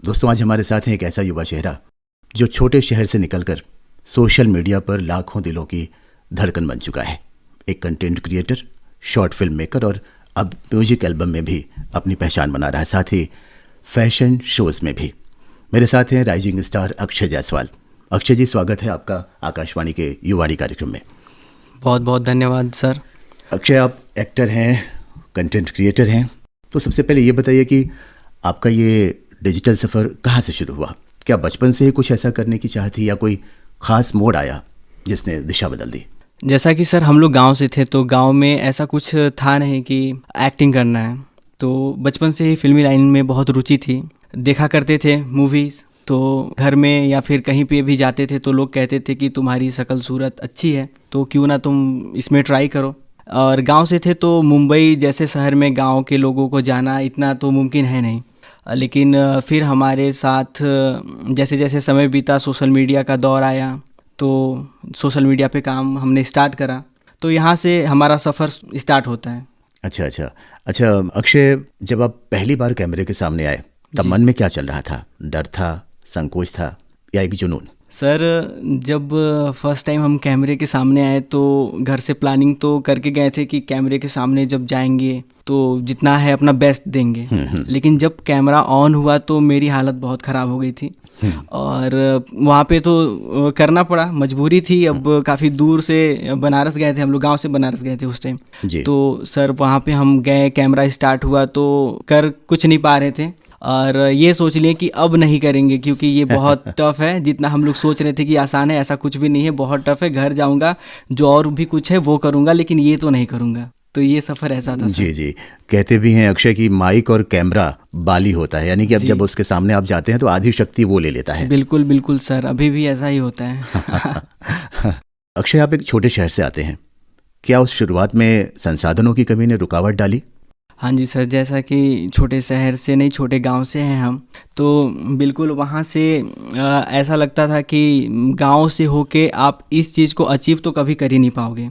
दोस्तों, आज हमारे साथ हैं एक ऐसा युवा चेहरा जो छोटे शहर से निकलकर सोशल मीडिया पर लाखों दिलों की धड़कन बन चुका है। एक content creator, short film maker और अब म्यूजिक एल्बम में भी अपनी पहचान बना रहा है, साथ ही फैशन शोज में भी। मेरे साथ हैं राइजिंग स्टार अक्षय जायसवाल। अक्षय जी, स्वागत है आपका आकाशवाणी के युवाणी कार्यक्रम में। बहुत बहुत धन्यवाद सर। अक्षय, आप एक्टर हैं, कंटेंट क्रिएटर हैं, तो सबसे पहले ये बताइए कि आपका ये डिजिटल सफ़र कहाँ से शुरू हुआ? क्या बचपन से ही कुछ ऐसा करने की चाह थी या कोई ख़ास मोड़ आया जिसने दिशा बदल दी? जैसा कि सर हम लोग गांव से थे, तो गांव में ऐसा कुछ था नहीं कि एक्टिंग करना है। तो बचपन से ही फिल्मी लाइन में बहुत रुचि थी। देखा करते थे मूवीज़, तो घर में या फिर कहीं पे भी जाते थे तो लोग कहते थे कि तुम्हारी शक्ल सूरत अच्छी है, तो क्यों ना तुम इसमें ट्राई करो। और गांव से थे तो मुंबई जैसे शहर में गांव के लोगों को जाना इतना तो मुमकिन है नहीं। लेकिन फिर हमारे साथ जैसे जैसे समय बीता, सोशल मीडिया का दौर आया, तो सोशल मीडिया पे काम हमने स्टार्ट करा, तो यहाँ से हमारा सफ़र स्टार्ट होता है। अच्छा अक्षय, जब आप पहली बार कैमरे के सामने आए तब मन में क्या चल रहा था? डर था, संकोच था या एक जुनून? सर, जब फर्स्ट टाइम हम कैमरे के सामने आए तो घर से प्लानिंग तो करके गए थे कि कैमरे के सामने जब जाएंगे तो जितना है अपना बेस्ट देंगे। लेकिन जब कैमरा ऑन हुआ तो मेरी हालत बहुत ख़राब हो गई थी और वहाँ पे तो करना पड़ा, मजबूरी थी। अब काफ़ी दूर से बनारस गए थे हम लोग, गांव से बनारस गए थे उस टाइम। तो सर वहाँ पे हम गए, कैमरा स्टार्ट हुआ तो कर कुछ नहीं पा रहे थे और ये सोच लिए कि अब नहीं करेंगे क्योंकि ये बहुत टफ़ है। जितना हम लोग सोच रहे थे कि आसान है, ऐसा कुछ भी नहीं है, बहुत टफ़ है। घर जाऊंगा, जो और भी कुछ है वो करूंगा, लेकिन ये तो नहीं करूंगा। तो ये सफ़र ऐसा था। जी, कहते भी हैं अक्षय कि माइक और कैमरा बाली होता है, यानी कि अब जब उसके सामने आप जाते हैं तो आधी शक्ति वो ले लेता है। बिल्कुल बिल्कुल सर, अभी भी ऐसा ही होता है। अक्षय, आप एक छोटे शहर से आते हैं, क्या उस शुरुआत में संसाधनों की कमी ने रुकावट डाली? हाँ जी सर, जैसा कि छोटे शहर से नहीं, छोटे गांव से हैं हम, तो बिल्कुल वहाँ से ऐसा लगता था कि गांव से होके आप इस चीज़ को अचीव तो कभी कर ही नहीं पाओगे।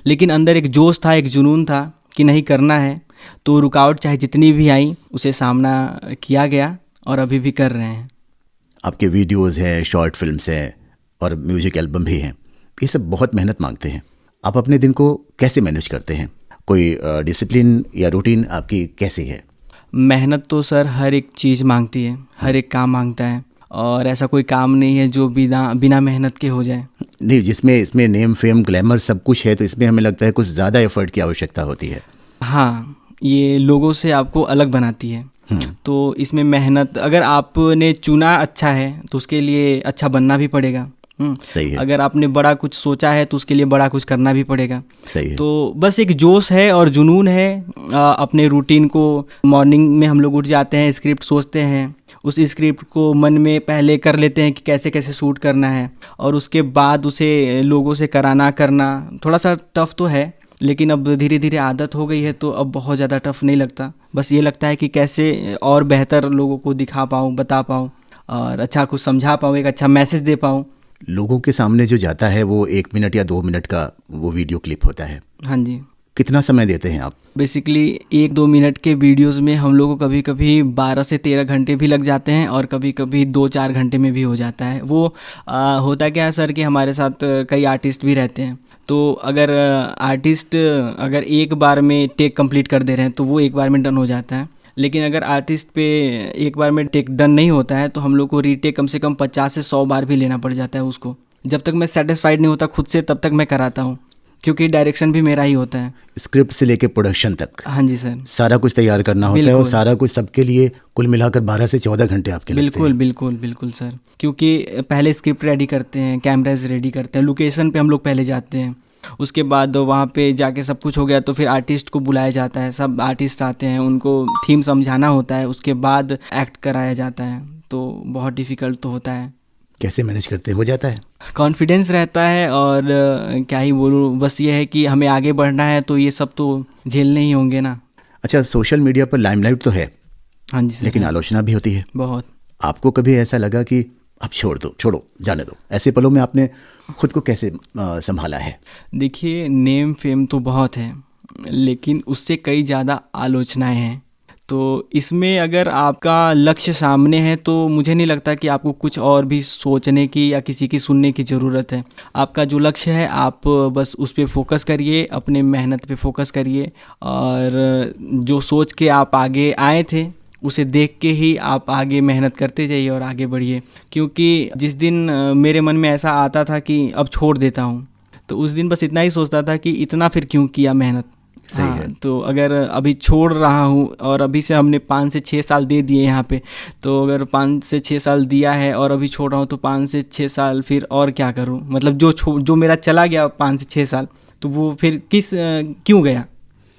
लेकिन अंदर एक जोश था, एक जुनून था कि नहीं करना है। तो रुकावट चाहे जितनी भी आई, उसे सामना किया गया और अभी भी कर रहे हैं। आपके वीडियोज़ हैं, शॉर्ट फिल्म्स हैं और म्यूजिक एल्बम भी हैं, ये सब बहुत मेहनत मांगते हैं। आप अपने दिन को कैसे मैनेज करते हैं? कोई डिसिप्लिन या रूटीन आपकी कैसी है? मेहनत तो सर हर एक चीज़ मांगती है, हर एक काम मांगता है, और ऐसा कोई काम नहीं है जो बिना मेहनत के हो जाए। नहीं, इसमें नेम, फेम, ग्लैमर सब कुछ है, तो इसमें हमें लगता है कुछ ज़्यादा एफर्ट की आवश्यकता होती है। हाँ, ये लोगों से आपको अलग बनाती है। तो इसमें मेहनत, अगर आपने चुना अच्छा है तो उसके लिए अच्छा बनना भी पड़ेगा। सही है। अगर आपने बड़ा कुछ सोचा है तो उसके लिए बड़ा कुछ करना भी पड़ेगा। सही है। तो बस एक जोश है और जुनून है। अपने रूटीन को, मॉर्निंग में हम लोग उठ जाते हैं, स्क्रिप्ट सोचते हैं, उस स्क्रिप्ट को मन में पहले कर लेते हैं कि कैसे कैसे शूट करना है, और उसके बाद उसे लोगों से करना थोड़ा सा टफ़ तो है, लेकिन अब धीरे धीरे आदत हो गई है तो अब बहुत ज़्यादा टफ़ नहीं लगता। बस ये लगता है कि कैसे और बेहतर लोगों को दिखा पाऊँ, बता पाऊँ और अच्छा कुछ समझा पाऊँ, एक अच्छा मैसेज दे पाऊँ। लोगों के सामने जो जाता है वो 1 मिनट या 2 मिनट का वो वीडियो क्लिप होता है। हाँ जी। कितना समय देते हैं आप? बेसिकली 1-2 मिनट के वीडियोस में हम लोग को कभी कभी 12 से 13 घंटे भी लग जाते हैं और कभी कभी 2-4 घंटे में भी हो जाता है। वो होता क्या है सर कि हमारे साथ कई आर्टिस्ट भी रहते हैं, तो अगर आर्टिस्ट अगर एक बार में टेक कंप्लीट कर दे रहे हैं तो वो एक बार में डन हो जाता है। लेकिन अगर आर्टिस्ट पे एक बार में टेक डन नहीं होता है तो हम लोग को रीटेक कम से कम 50 से 100 बार भी लेना पड़ जाता है उसको। जब तक मैं सेटिस्फाइड नहीं होता खुद से तब तक मैं कराता हूँ, क्योंकि डायरेक्शन भी मेरा ही होता है। स्क्रिप्ट से लेके प्रोडक्शन तक? हाँ जी सर, सारा कुछ तैयार करना होता है और सारा कुछ सबके लिए कुल मिलाकर 12 से 14 घंटे आपके लगते हैं? बिल्कुल सर, क्योंकि पहले स्क्रिप्ट रेडी करते हैं, कैमराज रेडी करते हैं, लोकेशन पे हम लोग पहले जाते हैं, उसके बाद वहाँ पे जाके सब कुछ हो गया तो फिर आर्टिस्ट को बुलाया जाता है, सब आर्टिस्ट आते हैं, उनको थीम समझाना होता है, उसके बाद एक्ट कराया जाता है। तो बहुत डिफ़िकल्ट तो होता है। कैसे मैनेज करते हो जाता है? कॉन्फिडेंस रहता है और क्या ही बोलूँ, बस ये है कि हमें आगे बढ़ना है तो ये सब तो झेलने ही होंगे ना। अच्छा, सोशल मीडिया पर लाइमलाइट तो है, हाँ जी सर, लेकिन आलोचना भी होती है बहुत। आपको कभी ऐसा लगा कि अब छोड़ो, जाने दो? ऐसे पलों में आपने खुद को कैसे संभाला है? देखिए, नेम फेम तो बहुत है, लेकिन उससे कई ज़्यादा आलोचनाएं हैं। तो इसमें अगर आपका लक्ष्य सामने है तो मुझे नहीं लगता कि आपको कुछ और भी सोचने की या किसी की सुनने की ज़रूरत है। आपका जो लक्ष्य है आप बस उस पे फोकस करिए, अपने मेहनत पे फोकस करिए, और जो सोच के आप आगे आए थे उसे देख के ही आप आगे मेहनत करते जाइए और आगे बढ़िए। क्योंकि जिस दिन मेरे मन में ऐसा आता था कि अब छोड़ देता हूँ, तो उस दिन बस इतना ही सोचता था कि इतना फिर क्यों किया मेहनत। सही है। तो अगर अभी छोड़ रहा हूँ और अभी से हमने 5 से 6 साल दे दिए यहाँ पे, तो अगर 5 से 6 साल दिया है और अभी छोड़ रहा हूँ तो 5 से 6 साल फिर और क्या करूँ। मतलब जो मेरा चला गया 5 से 6 साल, तो वो फिर क्यों गया।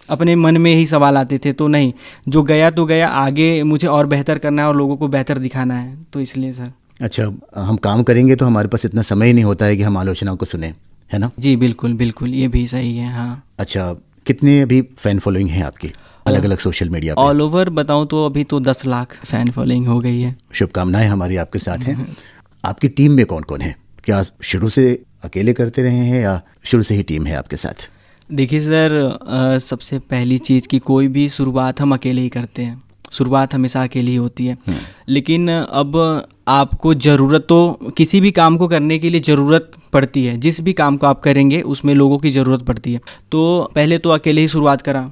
अपने मन में ही सवाल आते थे। तो नहीं, जो गया तो गया, आगे मुझे और बेहतर करना है और लोगों को बेहतर दिखाना है, तो इसलिए सर। अच्छा, हम काम करेंगे तो हमारे पास इतना समय ही नहीं होता है कि हम आलोचनाओं को सुने, है ना? जी बिल्कुल बिल्कुल, ये भी सही है। हाँ। अच्छा, कितने अभी फैन फॉलोइंग है आपकी अलग अलग सोशल मीडिया पे? ऑल ओवर बताऊं तो अभी तो 10 लाख फैन फॉलोइंग हो गई है। शुभकामनाएं हमारी आपके साथ हैं। आपकी टीम में कौन कौन है? क्या शुरू से अकेले करते रहे हैं या शुरू से ही टीम है आपके साथ? देखिए सर, सबसे पहली चीज़ कि कोई भी शुरुआत हम अकेले ही करते हैं, शुरुआत हमेशा अकेले ही होती है। लेकिन अब आपको ज़रूरत, तो किसी भी काम को करने के लिए ज़रूरत पड़ती है, जिस भी काम को आप करेंगे उसमें लोगों की ज़रूरत पड़ती है। तो पहले तो अकेले ही शुरुआत करा,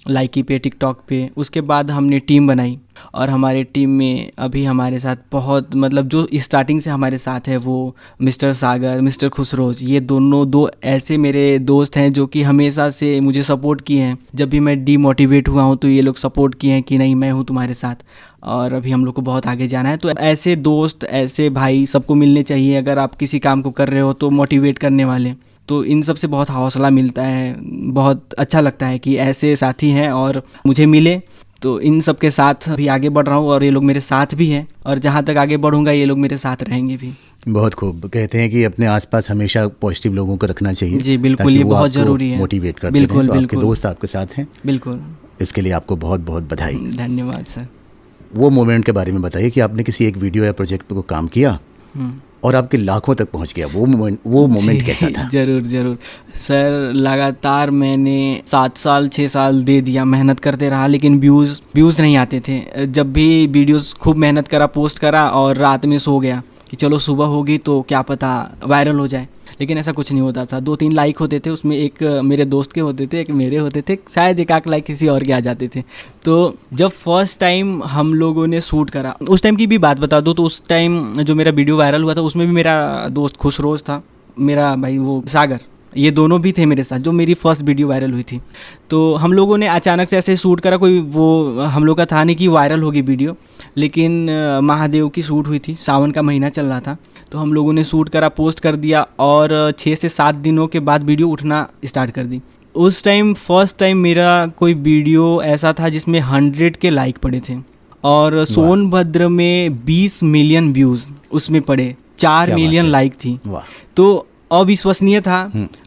लाइकी पे, टिकटॉक पे। उसके बाद हमने टीम बनाई और हमारे टीम में अभी हमारे साथ बहुत, मतलब जो स्टार्टिंग से हमारे साथ है वो मिस्टर सागर, मिस्टर खुशरोज, ये दो ऐसे मेरे दोस्त हैं जो कि हमेशा से मुझे सपोर्ट किए हैं। जब भी मैं डीमोटिवेट हुआ हूँ तो ये लोग सपोर्ट किए हैं कि नहीं, मैं हूँ तुम्हारे साथ और अभी हम लोग को बहुत आगे जाना है। तो ऐसे दोस्त, ऐसे भाई सबको मिलने चाहिए। अगर आप किसी काम को कर रहे हो तो मोटिवेट करने वाले, तो इन सब से बहुत हौसला मिलता है, बहुत अच्छा लगता है कि ऐसे साथी हैं और मुझे मिले। तो इन सब के साथ अभी आगे बढ़ रहा हूँ और ये लोग मेरे साथ भी हैं, और जहाँ तक आगे बढ़ूँगा ये लोग मेरे साथ रहेंगे भी। बहुत खूब। कहते हैं कि अपने आसपास हमेशा पॉजिटिव लोगों को रखना चाहिए। जी बिल्कुल, ये बहुत ज़रूरी है। मोटिवेट करते हैं। तो आपके दोस्त आपके साथ हैं। बिल्कुल, इसके लिए आपको बहुत बहुत बधाई। धन्यवाद सर। वो मोमेंट के बारे में बताइए कि आपने किसी एक वीडियो या प्रोजेक्ट पे को काम किया और आपके लाखों तक पहुंच गया, वो मोमेंट कैसा था? जरूर सर, लगातार मैंने 7 साल 6 साल दे दिया, मेहनत करते रहा, लेकिन व्यूज़ नहीं आते थे। जब भी वीडियोस खूब मेहनत करा, पोस्ट करा और रात में सो गया कि चलो सुबह होगी तो क्या पता वायरल हो जाए, लेकिन ऐसा कुछ नहीं होता था। 2-3 लाइक होते थे, उसमें एक मेरे दोस्त के होते थे, एक मेरे होते थे, शायद 1 लाइक किसी और के आ जाते थे। तो जब फर्स्ट टाइम हम लोगों ने शूट करा, उस टाइम की भी बात बता दूँ तो उस टाइम जो मेरा वीडियो वायरल हुआ था उसमें भी मेरा दोस्त खुशरोज था, मेरा भाई वो सागर, ये दोनों भी थे मेरे साथ, जो मेरी फर्स्ट वीडियो वायरल हुई थी। तो हम लोगों ने अचानक से ऐसे शूट करा, कोई वो हम लोग का था नहीं कि वायरल होगी वीडियो, लेकिन महादेव की शूट हुई थी, सावन का महीना चल रहा था। तो हम लोगों ने शूट करा, पोस्ट कर दिया और 6 से 7 दिनों के बाद वीडियो उठना स्टार्ट कर दी। उस टाइम फर्स्ट टाइम मेरा कोई वीडियो ऐसा था जिसमें 100 के लाइक पड़े थे और सोनभद्र में 20 मिलियन व्यूज़ उसमें पड़े, 4 मिलियन लाइक थी। तो अविश्वसनीय था।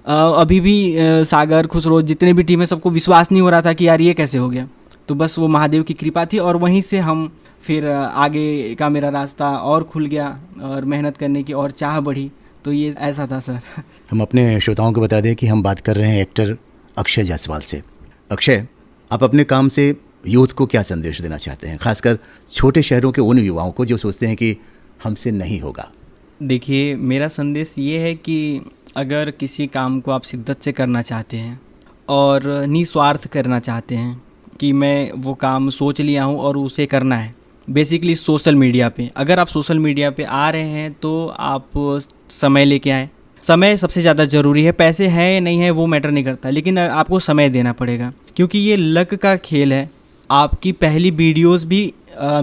अभी भी सागर, खुशरोज, जितने भी टीम है, सबको विश्वास नहीं हो रहा था कि यार ये कैसे हो गया। तो बस वो महादेव की कृपा थी और वहीं से हम फिर आगे का मेरा रास्ता और खुल गया और मेहनत करने की और चाह बढ़ी। तो ये ऐसा था सर। हम अपने श्रोताओं को बता दें कि हम बात कर रहे हैं एक्टर अक्षय जायसवाल से। अक्षय, आप अपने काम से यूथ को क्या संदेश देना चाहते हैं, खासकर छोटे शहरों के उन युवाओं को जो सोचते हैं कि हमसे नहीं होगा? देखिए, मेरा संदेश ये है कि अगर किसी काम को आप शिद्दत से करना चाहते हैं और निस्वार्थ करना चाहते हैं कि मैं वो काम सोच लिया हूँ और उसे करना है, बेसिकली सोशल मीडिया पे, अगर आप सोशल मीडिया पे आ रहे हैं तो आप समय लेके आए। समय सबसे ज़्यादा ज़रूरी है, पैसे हैं या नहीं है वो मैटर नहीं करता, लेकिन आपको समय देना पड़ेगा, क्योंकि ये लक का खेल है। आपकी पहली वीडियोस भी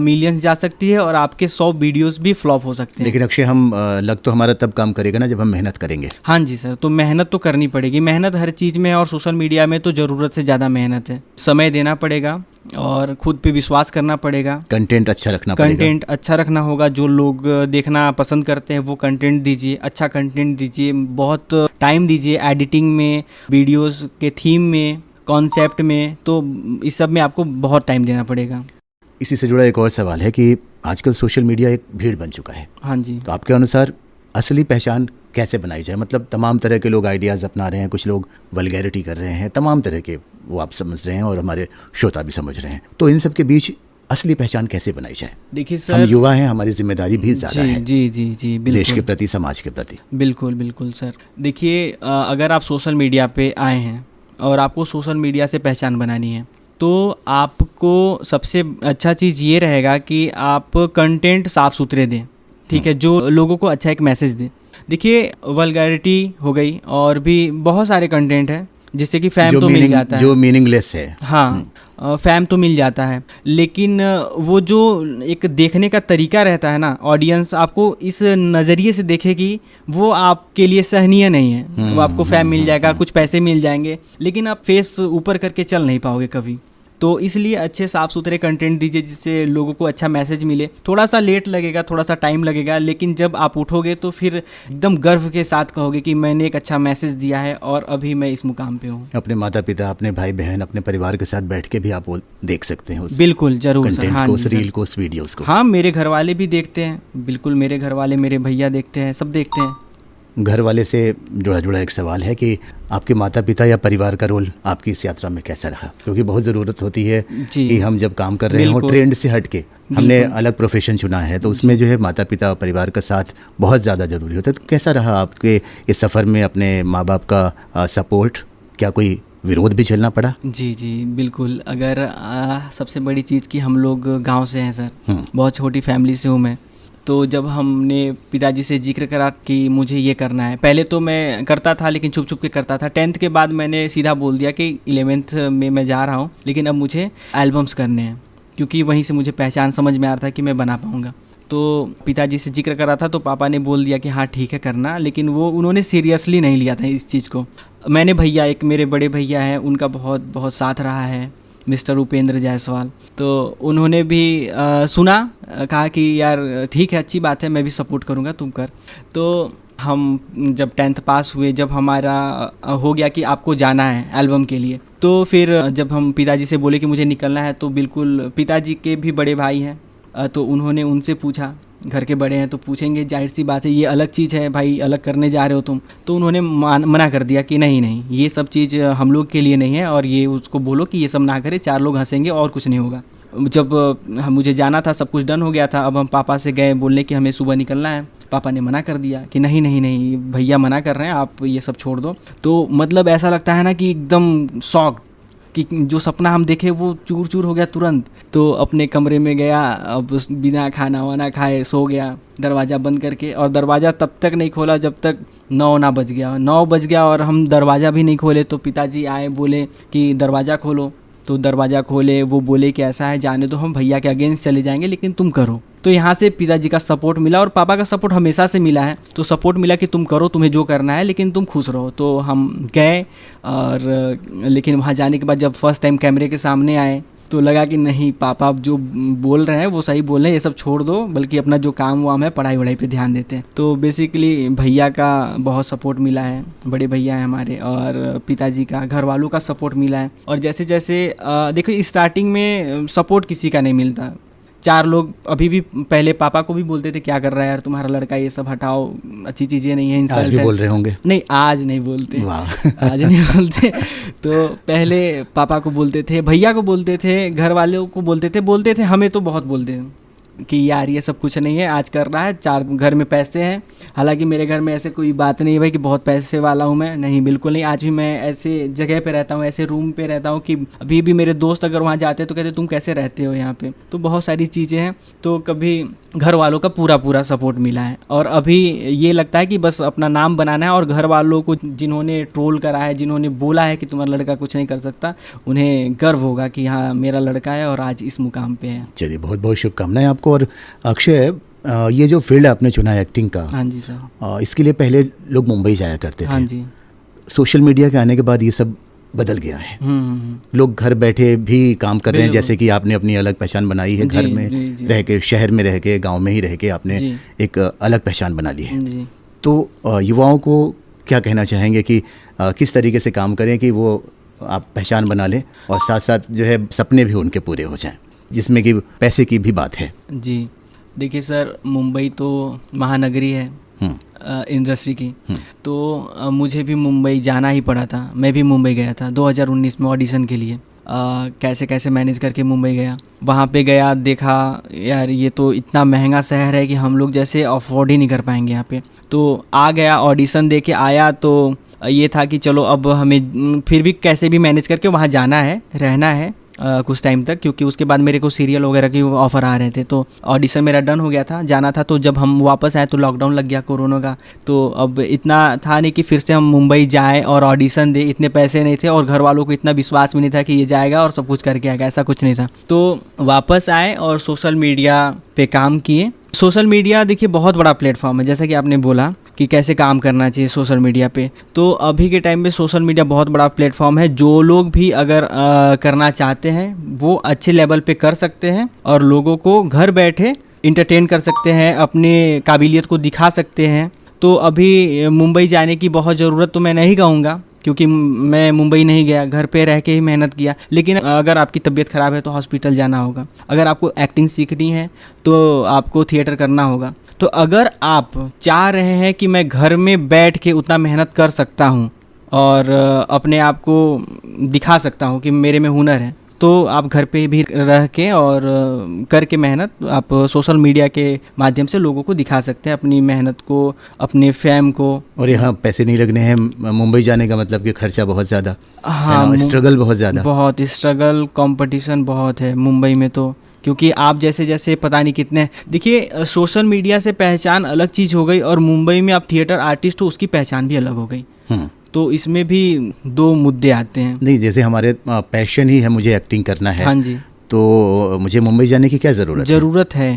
मिलियंस जा सकती है और आपके 100 वीडियोस भी फ्लॉप हो सकते हैं। लेकिन अक्षय, हम लग तो हमारा तब काम करेगा ना जब हम मेहनत करेंगे। हाँ जी सर, तो मेहनत तो करनी पड़ेगी, मेहनत हर चीज़ में है और सोशल मीडिया में तो ज़रूरत से ज़्यादा मेहनत है। समय देना पड़ेगा और खुद पे विश्वास करना पड़ेगा। कंटेंट अच्छा रखना पड़ेगा। कंटेंट अच्छा रखना होगा, जो लोग देखना पसंद करते हैं वो कंटेंट दीजिए, अच्छा कंटेंट दीजिए, बहुत टाइम दीजिए एडिटिंग में, वीडियोस के थीम में, कॉन्सेप्ट में, तो इस सब में आपको बहुत टाइम देना पड़ेगा। इसी से जुड़ा एक और सवाल है कि आजकल सोशल मीडिया एक भीड़ बन चुका है। हाँ जी। तो आपके अनुसार असली पहचान कैसे बनाई जाए? मतलब तमाम तरह के लोग आइडियाज़ अपना रहे हैं, कुछ लोग वल्गैरिटी कर रहे हैं, तमाम तरह के, वो आप समझ रहे हैं और हमारे श्रोता भी समझ रहे हैं। तो इन सब के बीच असली पहचान कैसे बनाई जाए? देखिए हम सर, युवा हैं, हमारी जिम्मेदारी भी ज़्यादा जी है जी जी जी देश के बिल्कुल प्रति, समाज के प्रति। बिल्कुल बिल्कुल सर। देखिए अगर आप सोशल मीडिया पे आए हैं और आपको सोशल मीडिया से पहचान बनानी है, तो आपको सबसे अच्छा चीज़ ये रहेगा कि आप कंटेंट साफ़ सुथरे दें, ठीक है, जो लोगों को अच्छा एक मैसेज दे। देखिए वल्गैरिटी हो गई और भी बहुत सारे कंटेंट हैं जिससे कि फैम तो मिल जाता है, जो मीनिंगलेस है। हाँ फैम तो मिल जाता है, लेकिन वो जो एक देखने का तरीका रहता है ना, ऑडियंस आपको इस नज़रिए से देखेगी, वो आपके लिए सहनीय नहीं है। वो आपको फैम मिल जाएगा, कुछ पैसे मिल जाएंगे, लेकिन आप फेस ऊपर करके चल नहीं पाओगे कभी। तो इसलिए अच्छे साफ़ सुथरे कंटेंट दीजिए जिससे लोगों को अच्छा मैसेज मिले। थोड़ा सा लेट लगेगा, थोड़ा सा टाइम लगेगा, लेकिन जब आप उठोगे तो फिर एकदम गर्व के साथ कहोगे कि मैंने एक अच्छा मैसेज दिया है और अभी मैं इस मुकाम पे हूँ। अपने माता पिता, अपने भाई बहन, अपने परिवार के साथ बैठ के भी आप वो देख सकते हैं उस बिल्कुल ज़रूर सर। कंटेंट हाँ को, जी उस सर। रील को, उस वीडियोस को। हाँ मेरे घर वाले भी देखते हैं, बिल्कुल मेरे घर वाले, मेरे भैया देखते हैं, सब देखते हैं। घर वाले से जुड़ा एक सवाल है कि आपके माता पिता या परिवार का रोल आपकी इस यात्रा में कैसा रहा? क्योंकि बहुत ज़रूरत होती है जी। कि हम जब काम कर रहे हों बिल्कुल। ट्रेंड से हट के, हमने अलग प्रोफेशन चुना है, तो उसमें जो है माता पिता और परिवार का साथ बहुत ज़्यादा ज़रूरी होता है। तो कैसा रहा आपके इस सफ़र में अपने माँ बाप का सपोर्ट? क्या कोई विरोध भी झेलना पड़ा? जी जी बिल्कुल। अगर सबसे बड़ी चीज़ कि हम लोग गांव से हैं सर, बहुत छोटी फैमिली से हूँ मैं। तो जब हमने पिताजी से जिक्र करा कि मुझे ये करना है, पहले तो मैं करता था लेकिन छुप छुप के करता था। 10th के बाद मैंने सीधा बोल दिया कि 11th में मैं जा रहा हूँ, लेकिन अब मुझे एल्बम्स करने हैं, क्योंकि वहीं से मुझे पहचान समझ में आ रहा था कि मैं बना पाऊँगा। तो पिताजी से जिक्र करा था तो पापा ने बोल दिया कि हाँ ठीक है करना, लेकिन वो उन्होंने सीरियसली नहीं लिया था इस चीज़ को। मैंने भैया, एक मेरे बड़े भैया हैं, उनका बहुत बहुत साथ रहा है, मिस्टर उपेंद्र जायसवाल। तो उन्होंने भी सुना, कहा कि यार ठीक है, अच्छी बात है, मैं भी सपोर्ट करूँगा, तुम कर। तो हम जब 10th पास हुए, जब हमारा हो गया कि आपको जाना है एल्बम के लिए, तो फिर जब हम पिताजी से बोले कि मुझे निकलना है, तो बिल्कुल पिताजी के भी बड़े भाई हैं, तो उन्होंने उनसे पूछा, घर के बड़े हैं तो पूछेंगे, जाहिर सी बात है, ये अलग चीज़ है भाई, अलग करने जा रहे हो तुम। तो उन्होंने मना कर दिया कि नहीं नहीं, ये सब चीज़ हम लोग के लिए नहीं है, और ये उसको बोलो कि ये सब ना करे, 4 लोग हंसेंगे और कुछ नहीं होगा। जब मुझे जाना था, सब कुछ डन हो गया था, अब हम पापा से गए बोलने कि हमें सुबह निकलना है। पापा ने मना कर दिया कि नहीं नहीं नहीं, भैया मना कर रहे हैं, आप ये सब छोड़ दो। तो मतलब ऐसा लगता है ना कि एकदम शॉक, कि जो सपना हम देखे वो चूर चूर हो गया तुरंत। तो अपने कमरे में गया, अब बिना खाना वाना खाए सो गया, दरवाज़ा बंद करके, और दरवाज़ा तब तक नहीं खोला जब तक 9 ना बज गया। 9 बज गया और हम दरवाज़ा भी नहीं खोले, तो पिताजी आए, बोले कि दरवाज़ा खोलो। तो दरवाज़ा खोले, वो बोले कि ऐसा है, जाने दो, हम भैया के अगेंस्ट चले जाएंगे, लेकिन तुम करो। तो यहाँ से पिताजी का सपोर्ट मिला, और पापा का सपोर्ट हमेशा से मिला है। तो सपोर्ट मिला कि तुम करो, तुम्हें जो करना है, लेकिन तुम खुश रहो। तो हम गए, और लेकिन वहाँ जाने के बाद जब फर्स्ट टाइम कैमरे के सामने आए, तो लगा कि नहीं, पापा जो बोल रहे हैं वो सही बोल रहे हैं, ये सब छोड़ दो, बल्कि अपना जो काम वाम है, पढ़ाई वढ़ाई पे ध्यान देते हैं। तो बेसिकली भैया का बहुत सपोर्ट मिला है, बड़े भैया हैं हमारे, और पिताजी का, घर वालों का सपोर्ट मिला है। और जैसे जैसे देखो, स्टार्टिंग में सपोर्ट किसी का नहीं मिलता। 4 लोग अभी भी पहले पापा को भी बोलते थे, क्या कर रहा है यार तुम्हारा लड़का, ये सब हटाओ, अच्छी चीज़ें नहीं है, इंसल्ट आज भी है। बोल रहे होंगे? नहीं, आज नहीं बोलते। वाह। आज नहीं बोलते। तो पहले पापा को बोलते थे, भैया को बोलते थे, घर वालों को बोलते थे, हमें तो बहुत बोलते हैं कि यार ये सब कुछ नहीं है, आज कर रहा है, 4 घर में पैसे हैं। हालांकि मेरे घर में ऐसे कोई बात नहीं है भाई कि बहुत पैसे वाला हूँ मैं, नहीं, बिल्कुल नहीं। आज भी मैं ऐसे जगह पे रहता हूँ, ऐसे रूम पे रहता हूँ कि अभी भी मेरे दोस्त अगर वहाँ जाते हैं तो कहते तुम कैसे रहते हो यहाँ पे। तो बहुत सारी चीज़ें हैं। तो कभी घर वालों का पूरा सपोर्ट मिला है, और अभी ये लगता है कि बस अपना नाम बनाना है, और घर वालों को जिन्होंने ट्रोल करा है, जिन्होंने बोला है कि तुम्हारा लड़का कुछ नहीं कर सकता, उन्हें गर्व होगा कि हाँ मेरा लड़का है और आज इस मुकाम पे है। चलिए, बहुत बहुत शुभकामनाएं आपको। और अक्षय, ये जो फील्ड आपने चुना है एक्टिंग का, हाँ जी सर, इसके लिए पहले लोग मुंबई जाया करते थे। हाँ जी। सोशल मीडिया के आने के बाद ये सब बदल गया है। लोग घर बैठे भी काम कर रहे हैं, जैसे कि आपने अपनी अलग पहचान बनाई है, घर में रह के, शहर में रह के, गांव में ही रह के आपने एक अलग पहचान बना ली है। तो युवाओं को क्या कहना चाहेंगे कि किस तरीके से काम करें कि वो आप पहचान बना लें, और साथ साथ जो है सपने भी उनके पूरे हो जाएं, जिसमें कि पैसे की भी बात है? जी देखिए सर, मुंबई तो महानगरी है इंडस्ट्री की। तो मुझे भी मुंबई जाना ही पड़ा था। मैं भी मुंबई गया था 2019 में ऑडिशन के लिए। कैसे कैसे मैनेज करके मुंबई गया। वहाँ पे गया, देखा यार ये तो इतना महंगा शहर है कि हम लोग जैसे अफोर्ड ही नहीं कर पाएंगे यहाँ पे। तो आ गया, ऑडिशन दे के आया, तो ये था कि चलो अब हमें फिर भी कैसे भी मैनेज करके वहाँ जाना है, रहना है कुछ टाइम तक, क्योंकि उसके बाद मेरे को सीरियल वगैरह के ऑफ़र आ रहे थे। तो ऑडिशन मेरा डन हो गया था, जाना था। तो जब हम वापस आए तो लॉकडाउन लग गया कोरोना का। तो अब इतना था नहीं कि फिर से हम मुंबई जाएं और ऑडिशन दें, इतने पैसे नहीं थे और घर वालों को इतना विश्वास भी नहीं था कि ये जाएगा और सब कुछ करके आएगा, ऐसा कुछ नहीं था। तो वापस आए और सोशल मीडिया पे काम किए। सोशल मीडिया देखिए बहुत बड़ा प्लेटफॉर्म है, जैसा कि आपने बोला कि कैसे काम करना चाहिए सोशल मीडिया पे। तो अभी के टाइम में सोशल मीडिया बहुत बड़ा प्लेटफॉर्म है। जो लोग भी अगर करना चाहते हैं वो अच्छे लेवल पे कर सकते हैं और लोगों को घर बैठे इंटरटेन कर सकते हैं, अपनी काबिलियत को दिखा सकते हैं। तो अभी मुंबई जाने की बहुत ज़रूरत तो मैं नहीं कहूँगा, क्योंकि मैं मुंबई नहीं गया, घर पे रह के ही मेहनत किया। लेकिन अगर आपकी तबीयत ख़राब है तो हॉस्पिटल जाना होगा। अगर आपको एक्टिंग सीखनी है तो आपको थिएटर करना होगा। तो अगर आप चाह रहे हैं कि मैं घर में बैठ के उतना मेहनत कर सकता हूँ और अपने आप को दिखा सकता हूँ कि मेरे में हुनर है, तो आप घर पे भी रह के और करके मेहनत आप सोशल मीडिया के माध्यम से लोगों को दिखा सकते हैं, अपनी मेहनत को, अपने फेम को। और यहाँ पैसे नहीं लगने हैं। मुंबई जाने का मतलब कि खर्चा बहुत ज़्यादा, हाँ, स्ट्रगल बहुत ज़्यादा, बहुत स्ट्रगल, कंपटीशन बहुत है मुंबई में। तो क्योंकि आप जैसे जैसे पता नहीं कितने, देखिए सोशल मीडिया से पहचान अलग चीज़ हो गई और मुंबई में आप थिएटर आर्टिस्ट हो उसकी पहचान भी अलग हो गई। तो इसमें भी दो मुद्दे आते हैं। नहीं, जैसे हमारे पैशन ही है, मुझे एक्टिंग करना है, हाँ जी, तो मुझे मुंबई जाने की क्या ज़रूरत है।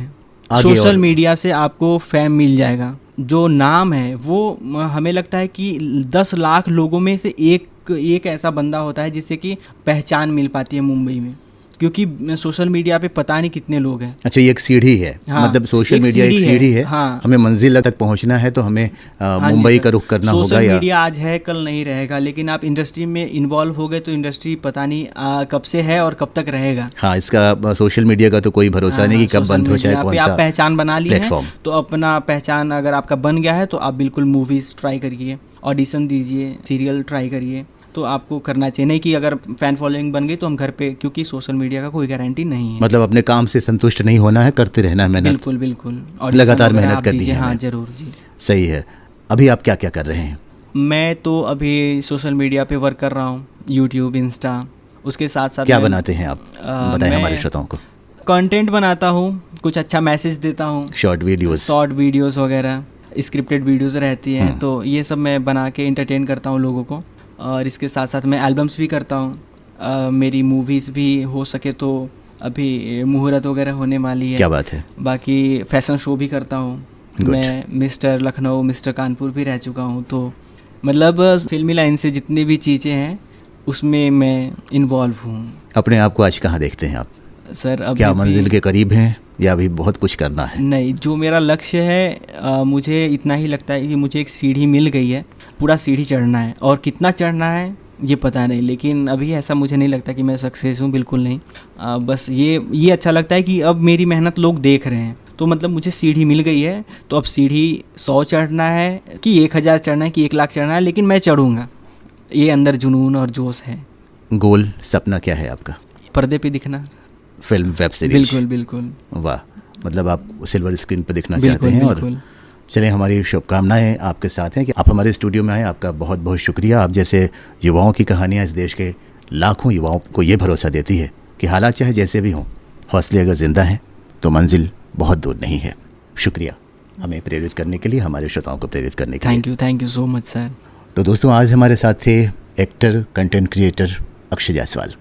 सोशल मीडिया से आपको फेम मिल जाएगा, जो नाम है वो हमें लगता है कि 10 लाख लोगों में से एक ऐसा बंदा होता है जिससे कि पहचान मिल पाती है मुंबई में, क्योंकि सोशल मीडिया पे पता नहीं कितने लोग हैं। अच्छा, ये एक सीढ़ी है। हाँ, मतलब सोशल मीडिया एक सीढ़ी है। हाँ, हमें मंजिल तक पहुंचना है तो हमें मुंबई का रुख करना होगा। सोशल मीडिया आज है कल नहीं रहेगा, लेकिन आप इंडस्ट्री में इन्वॉल्व हो गए तो इंडस्ट्री पता नहीं कब से है और कब तक रहेगा। हाँ, इसका सोशल मीडिया का तो कोई भरोसा नहीं कि कब बंद हो जाए। कौन सा आप पहचान बना ली है तो अपना पहचान अगर आपका बन गया है तो आप बिल्कुल मूवीज़ ट्राई करिए, ऑडिशन दीजिए, सीरियल ट्राई करिए। तो आपको करना चाहिए, नहीं कि अगर फैन फॉलोइंग बन गई तो हम घर पे, क्योंकि सोशल मीडिया का कोई गारंटी नहीं है। मतलब अपने काम से संतुष्ट नहीं होना है, करते रहना है मेहनत। बिल्कुल बिल्कुल, और लगातार मेहनत करनी है। हाँ जरूर जी, सही है। अभी आप क्या क्या कर रहे हैं? मैं तो अभी सोशल मीडिया पे वर्क कर रहा हूँ, यूट्यूब, इंस्टा। उसके साथ साथ क्या बनाते हैं आप, बताएं हमारे श्रोताओं को। कंटेंट बनाता हूँ, कुछ अच्छा मैसेज देता हूँ, शॉर्ट वीडियोस वगैरह, स्क्रिप्टेड वीडियोस रहती हैं, तो ये सब मैं बना के इंटरटेन करता हूँ लोगों को। और इसके साथ साथ मैं एल्बम्स भी करता हूँ, मेरी मूवीज़ भी हो सके तो अभी मुहूर्त वगैरह होने वाली है। क्या बात है। बाकी फैशन शो भी करता हूँ मैं, मिस्टर लखनऊ, मिस्टर कानपुर भी रह चुका हूँ। तो मतलब फिल्मी लाइन से जितनी भी चीज़ें हैं उसमें मैं इन्वॉल्व हूँ। अपने आप को आज कहाँ देखते हैं आप सर? अब क्या मंजिल के करीब हैं या अभी बहुत कुछ करना है? नहीं, जो मेरा लक्ष्य है मुझे इतना ही लगता है कि मुझे एक सीढ़ी मिल गई है, पूरा सीढ़ी चढ़ना है, और कितना चढ़ना है ये पता नहीं, लेकिन अभी ऐसा मुझे नहीं लगता कि मैं सक्सेस हूँ, बिल्कुल नहीं। बस ये अच्छा लगता है कि अब मेरी मेहनत लोग देख रहे हैं, तो मतलब मुझे सीढ़ी मिल गई है। तो अब सीढ़ी 100 चढ़ना है कि 1000 चढ़ना है कि 1 लाख चढ़ना है, लेकिन मैं चढ़ूँगा। ये अंदर जुनून और जोश है। गोल, सपना क्या है आपका? पर्दे पे दिखना, फिल्म, वेब सीरीज। बिल्कुल। वाह, मतलब आप सिल्वर स्क्रीन पर दिखना चाहते हैं। और चलिए, हमारी शुभकामनाएं आपके साथ हैं कि आप हमारे स्टूडियो में आए। आपका बहुत बहुत शुक्रिया। आप जैसे युवाओं की कहानियां इस देश के लाखों युवाओं को ये भरोसा देती है कि हालात चाहे जैसे भी हों, हौसले अगर जिंदा हैं तो मंजिल बहुत दूर नहीं है। शुक्रिया हमें प्रेरित करने के लिए, हमारे श्रोताओं को प्रेरित करने के लिए। Thank you so much sir. तो दोस्तों, आज हमारे साथ थे actor, content creator Akshay Jaiswal.